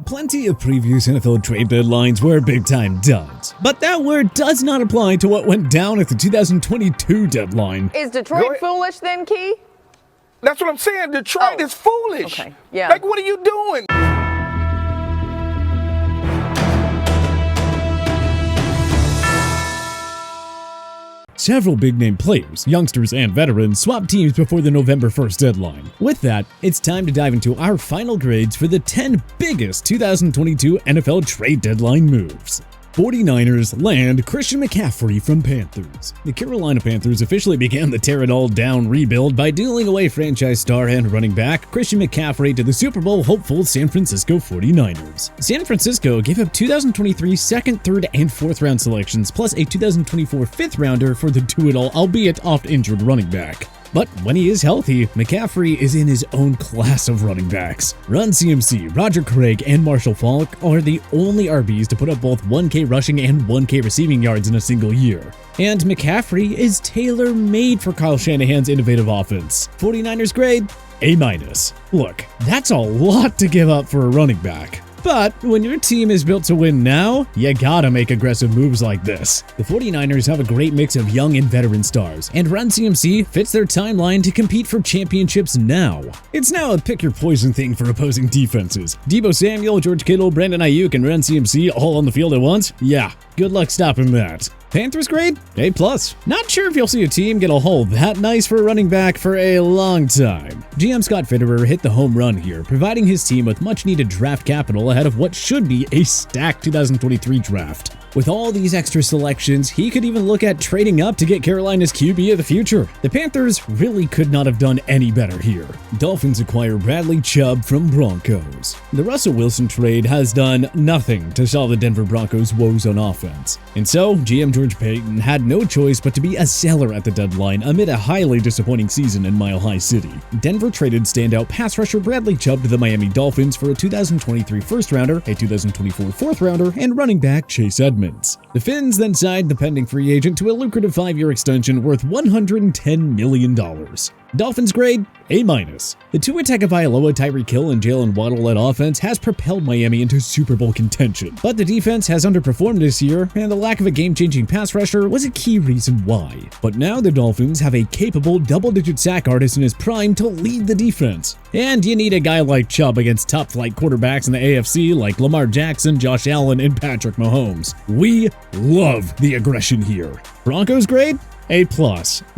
Plenty of previous NFL trade deadlines were big-time duds, but that word does not apply to what went down at the 2022 deadline. Is Detroit foolish then, Key? That's what I'm saying. Detroit is foolish. Okay. Yeah. Like, what are you doing? Several big-name players, youngsters and veterans, swapped teams before the November 1st deadline. With that, it's time to dive into our final grades for the 10 biggest 2022 NFL trade deadline moves. 49ers land Christian McCaffrey from Panthers. The Carolina Panthers officially began the tear-it-all-down rebuild by dealing away franchise star and running back Christian McCaffrey to the Super Bowl hopeful San Francisco 49ers. San Francisco gave up 2023 second, third, and fourth round selections, plus a 2024 fifth rounder for the do-it-all, albeit oft-injured running back. But when he is healthy, McCaffrey is in his own class of running backs. Run CMC, Roger Craig, and Marshall Faulk are the only RBs to put up both 1K rushing and 1K receiving yards in a single year. And McCaffrey is tailor-made for Kyle Shanahan's innovative offense. 49ers grade, A-. Look, that's a lot to give up for a running back. But when your team is built to win now, you gotta make aggressive moves like this. The 49ers have a great mix of young and veteran stars, and Run CMC fits their timeline to compete for championships now. It's now a pick your poison thing for opposing defenses. Deebo Samuel, George Kittle, Brandon Ayuk, and Run CMC all on the field at once? Yeah, good luck stopping that. Panthers grade? A+. Not sure if you'll see a team get a haul that nice for a running back for a long time. GM Scott Fitterer hit the home run here, providing his team with much-needed draft capital ahead of what should be a stacked 2023 draft. With all these extra selections, he could even look at trading up to get Carolina's QB of the future. The Panthers really could not have done any better here. Dolphins acquire Bradley Chubb from Broncos. The Russell Wilson trade has done nothing to solve the Denver Broncos' woes on offense. And so, GM George Paton had no choice but to be a seller at the deadline amid a highly disappointing season in Mile High City. Denver traded standout pass rusher Bradley Chubb to the Miami Dolphins for a 2023 first-rounder, a 2024 fourth-rounder, and running back Chase Edmonds. The Finns then signed the pending free agent to a lucrative 5-year extension worth $110 million. Dolphins grade, A-. The Tua Tagovailoa, Tyreek Hill, and Jalen Waddle-led offense has propelled Miami into Super Bowl contention, but the defense has underperformed this year, and the lack of a game-changing pass rusher was a key reason why. But now the Dolphins have a capable double-digit sack artist in his prime to lead the defense. And you need a guy like Chubb against top-flight quarterbacks in the AFC like Lamar Jackson, Josh Allen, and Patrick Mahomes. We love the aggression here. Broncos grade? A+.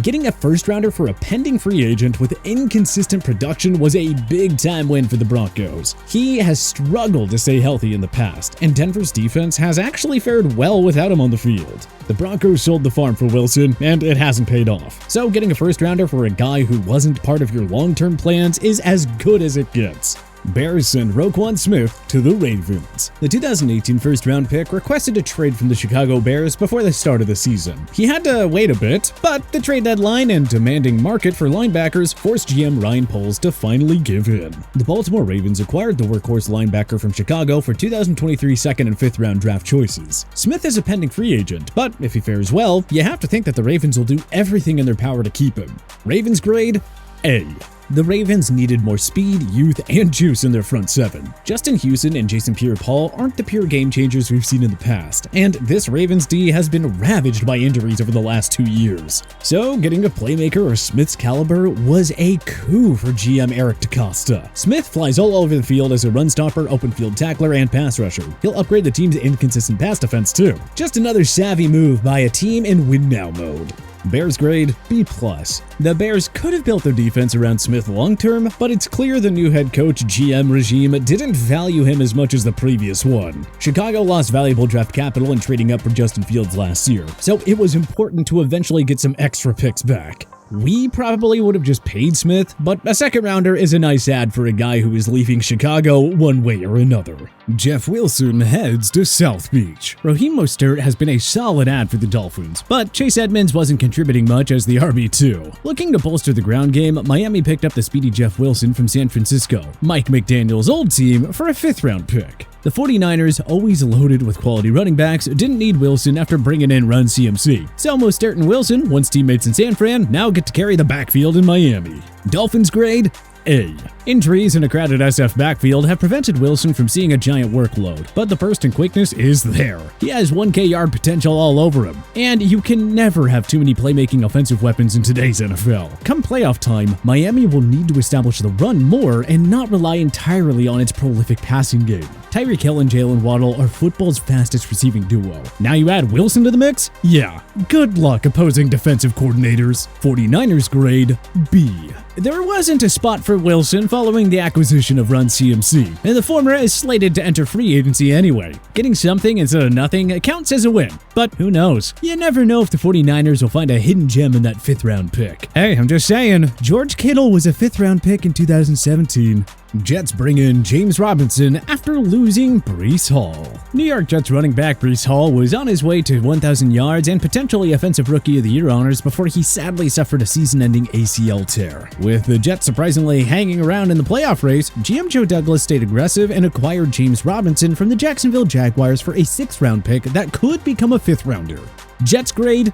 Getting a first-rounder for a pending free agent with inconsistent production was a big-time win for the Broncos. He has struggled to stay healthy in the past, and Denver's defense has actually fared well without him on the field. The Broncos sold the farm for Wilson, and it hasn't paid off. So getting a first-rounder for a guy who wasn't part of your long-term plans is as good as it gets. Bears send Roquan Smith to the Ravens. The 2018 first-round pick requested a trade from the Chicago Bears before the start of the season. He had to wait a bit, but the trade deadline and demanding market for linebackers forced GM Ryan Poles to finally give in. The Baltimore Ravens acquired the workhorse linebacker from Chicago for 2023 second and fifth round draft choices. Smith is a pending free agent, but if he fares well, you have to think that the Ravens will do everything in their power to keep him. Ravens grade, A. The Ravens needed more speed, youth, and juice in their front seven. Justin Houston and Jason Pierre-Paul aren't the pure game changers we've seen in the past, and this Ravens D has been ravaged by injuries over the last 2 years. So getting a playmaker of Smith's caliber was a coup for GM Eric DeCosta. Smith flies all over the field as a run stopper, open field tackler, and pass rusher. He'll upgrade the team's inconsistent pass defense too. Just another savvy move by a team in win now mode. Bears grade, B+. The Bears could have built their defense around Smith long-term, but it's clear the new head coach GM regime didn't value him as much as the previous one. Chicago lost valuable draft capital in trading up for Justin Fields last year, so it was important to eventually get some extra picks back. We probably would have just paid Smith, but a second rounder is a nice ad for a guy who is leaving Chicago one way or another. Jeff Wilson heads to South Beach. Raheem Mostert has been a solid ad for the Dolphins, but Chase Edmonds wasn't contributing much as the RB2. Looking to bolster the ground game, Miami picked up the speedy Jeff Wilson from San Francisco, Mike McDaniel's old team, for a fifth-round pick. The 49ers, always loaded with quality running backs, didn't need Wilson after bringing in Run CMC. So Mostert and Wilson, once teammates in San Fran, now get to carry the backfield in Miami. Dolphins grade, A. Injuries in a crowded SF backfield have prevented Wilson from seeing a giant workload, but the burst and quickness is there. He has 1K yard potential all over him, and you can never have too many playmaking offensive weapons in today's NFL. Come playoff time, Miami will need to establish the run more and not rely entirely on its prolific passing game. Tyreek Hill and Jalen Waddle are football's fastest receiving duo. Now you add Wilson to the mix? Yeah, good luck opposing defensive coordinators. 49ers grade B. There wasn't a spot for Wilson following the acquisition of Run CMC, and the former is slated to enter free agency anyway. Getting something instead of nothing counts as a win, but who knows? You never know if the 49ers will find a hidden gem in that 5th round pick. Hey, I'm just saying, George Kittle was a 5th round pick in 2017. Jets bring in James Robinson after losing Breece Hall. New York Jets running back Breece Hall was on his way to 1,000 yards and potentially Offensive Rookie of the Year honors before he sadly suffered a season-ending ACL tear. With the Jets surprisingly hanging around in the playoff race, GM Joe Douglas stayed aggressive and acquired James Robinson from the Jacksonville Jaguars for a 6th round pick that could become a 5th rounder. Jets grade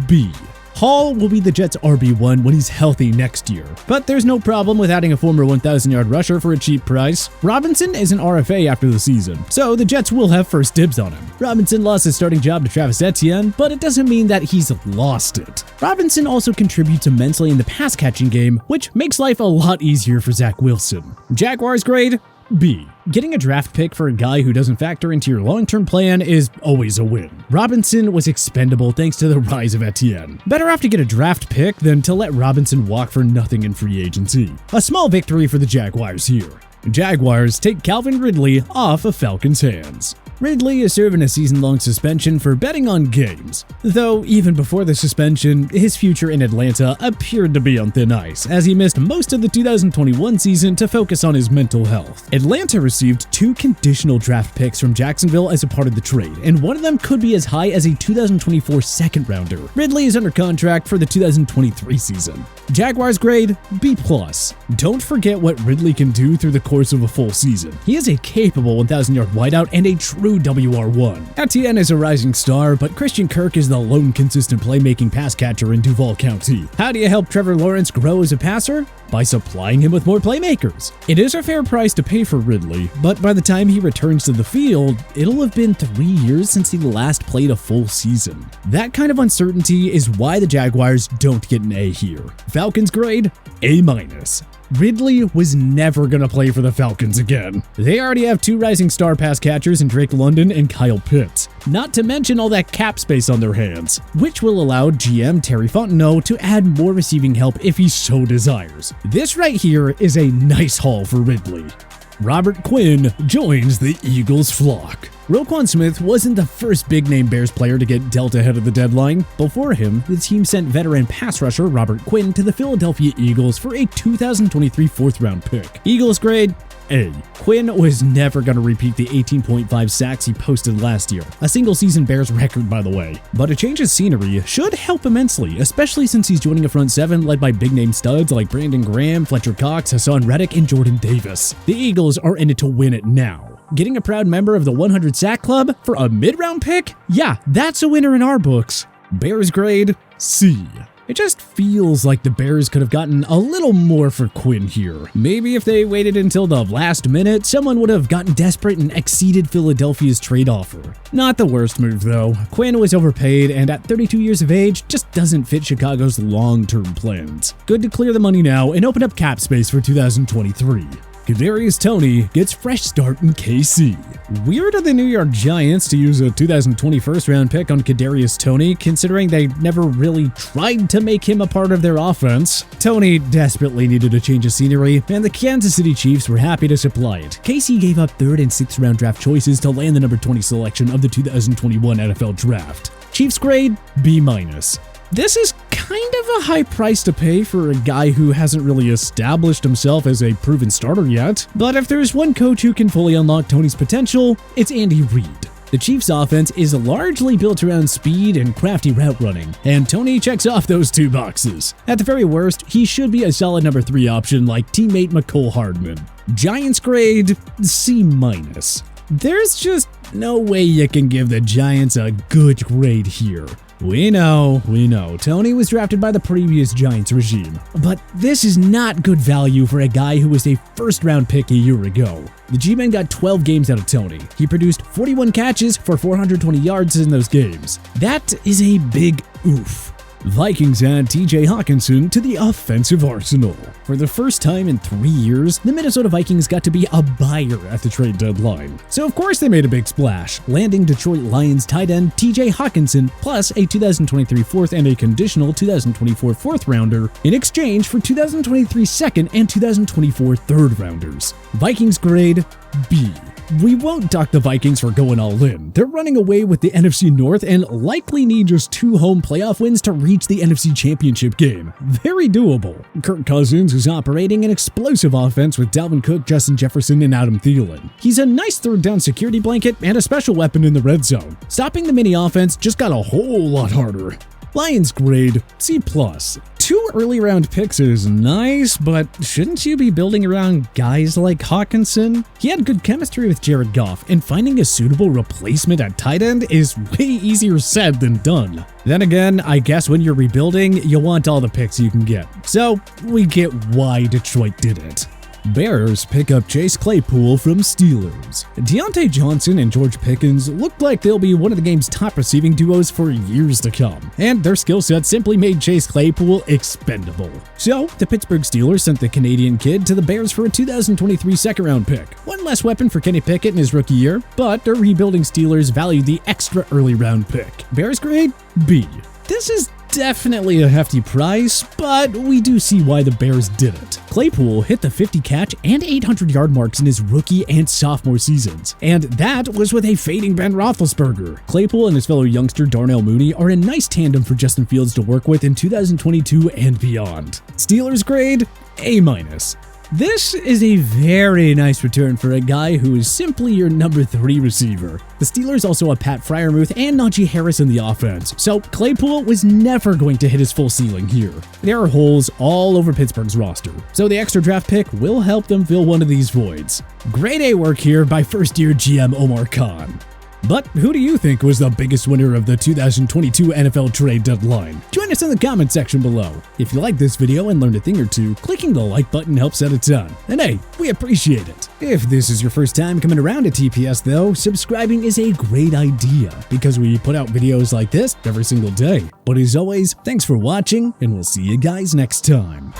B. Hall will be the Jets' RB1 when he's healthy next year, but there's no problem with adding a former 1,000-yard rusher for a cheap price. Robinson is an RFA after the season, so the Jets will have first dibs on him. Robinson lost his starting job to Travis Etienne, but it doesn't mean that he's lost it. Robinson also contributes immensely in the pass-catching game, which makes life a lot easier for Zach Wilson. Jaguars grade B. Getting a draft pick for a guy who doesn't factor into your long-term plan is always a win. Robinson was expendable thanks to the rise of Etienne. Better off to get a draft pick than to let Robinson walk for nothing in free agency. A small victory for the Jaguars here. Jaguars take Calvin Ridley off of Falcons' hands. Ridley is serving a season-long suspension for betting on games, though even before the suspension, his future in Atlanta appeared to be on thin ice, as he missed most of the 2021 season to focus on his mental health. Atlanta received 2 conditional draft picks from Jacksonville as a part of the trade, and one of them could be as high as a 2024 second-rounder. Ridley is under contract for the 2023 season. Jaguars grade B+. Don't forget what Ridley can do through the course of a full season. He is a capable 1,000-yard wideout and a true WR1. Etienne is a rising star, but Christian Kirk is the lone consistent playmaking pass catcher in Duval County. How do you help Trevor Lawrence grow as a passer? By supplying him with more playmakers. It is a fair price to pay for Ridley, but by the time he returns to the field, it'll have been 3 years since he last played a full season. That kind of uncertainty is why the Jaguars don't get an A here. Falcons grade A-. Ridley was never going to play for the Falcons again. They already have 2 rising star pass catchers in Drake London and Kyle Pitts, not to mention all that cap space on their hands, which will allow GM Terry Fontenot to add more receiving help if he so desires. This right here is a nice haul for Ridley. Robert Quinn joins the Eagles flock. Roquan Smith wasn't the first big-name Bears player to get dealt ahead of the deadline. Before him, the team sent veteran pass rusher Robert Quinn to the Philadelphia Eagles for a 2023 4th-round pick. Eagles grade A. Quinn was never going to repeat the 18.5 sacks he posted last year, a single-season Bears record, by the way. But a change of scenery should help immensely, especially since he's joining a front 7 led by big-name studs like Brandon Graham, Fletcher Cox, Hassan Reddick, and Jordan Davis. The Eagles are in it to win it now. Getting a proud member of the 100 Sack Club for a mid-round pick? Yeah, that's a winner in our books. Bears grade C. It just feels like the Bears could have gotten a little more for Quinn here. Maybe if they waited until the last minute, someone would have gotten desperate and exceeded Philadelphia's trade offer. Not the worst move though. Quinn was overpaid and at 32 years of age just doesn't fit Chicago's long-term plans. Good to clear the money now and open up cap space for 2023. Kadarius Toney gets fresh start in KC. Weird of the New York Giants to use a 2020 first-round pick on Kadarius Toney, considering they never really tried to make him a part of their offense. Toney desperately needed a change of scenery, and the Kansas City Chiefs were happy to supply it. KC gave up 3rd and 6th round draft choices to land the number 20 selection of the 2021 NFL Draft. Chiefs grade B-. This is kind of a high price to pay for a guy who hasn't really established himself as a proven starter yet, but if there's one coach who can fully unlock Toney's potential, it's Andy Reid. The Chiefs' offense is largely built around speed and crafty route running, and Toney checks off those 2 boxes. At the very worst, he should be a solid number 3 option like teammate McCole Hardman. Giants grade C-. There's just no way you can give the Giants a good grade here. We know. Toney was drafted by the previous Giants regime, but this is not good value for a guy who was a first-round pick a year ago. The G-Men got 12 games out of Toney. He produced 41 catches for 420 yards in those games. That is a big oof. Vikings add TJ Hockenson to the offensive arsenal. For the first time in 3 years, the Minnesota Vikings got to be a buyer at the trade deadline. So of course they made a big splash, landing Detroit Lions tight end TJ Hockenson plus a 2023 fourth and a conditional 2024 fourth rounder in exchange for 2023 second and 2024 third rounders. Vikings grade B. We won't dock the Vikings for going all in. They're running away with the NFC North and likely need just 2 home playoff wins to reach the NFC Championship game. Very doable. Kirk Cousins is operating an explosive offense with Dalvin Cook, Justin Jefferson, and Adam Thielen. He's a nice third down security blanket and a special weapon in the red zone. Stopping the mini offense just got a whole lot harder. Lions grade C+. 2 early round picks is nice, but shouldn't you be building around guys like Hockenson? He had good chemistry with Jared Goff, and finding a suitable replacement at tight end is way easier said than done. Then again, I guess when you're rebuilding, you want all the picks you can get. So we get why Detroit did it. Bears pick up Chase Claypool from Steelers. Deontay Johnson and George Pickens look like they'll be one of the game's top receiving duos for years to come, and their skill set simply made Chase Claypool expendable. So, the Pittsburgh Steelers sent the Canadian kid to the Bears for a 2023 second-round pick. One less weapon for Kenny Pickett in his rookie year, but their rebuilding Steelers valued the extra early-round pick. Bears grade B. This is definitely a hefty price, but we do see why the Bears did it. Claypool hit the 50-catch and 800-yard marks in his rookie and sophomore seasons, and that was with a fading Ben Roethlisberger. Claypool and his fellow youngster Darnell Mooney are a nice tandem for Justin Fields to work with in 2022 and beyond. Steelers grade A-. This is a very nice return for a guy who is simply your number 3 receiver. The Steelers also have Pat Freiermuth and Najee Harris in the offense, so Claypool was never going to hit his full ceiling here. There are holes all over Pittsburgh's roster, so the extra draft pick will help them fill one of these voids. Grade A work here by first-year GM Omar Khan. But who do you think was the biggest winner of the 2022 NFL trade deadline? Join us in the comment section below. If you like this video and learned a thing or two, clicking the like button helps out a ton. And hey, we appreciate it. If this is your first time coming around to TPS though, subscribing is a great idea because we put out videos like this every single day. But as always, thanks for watching and we'll see you guys next time.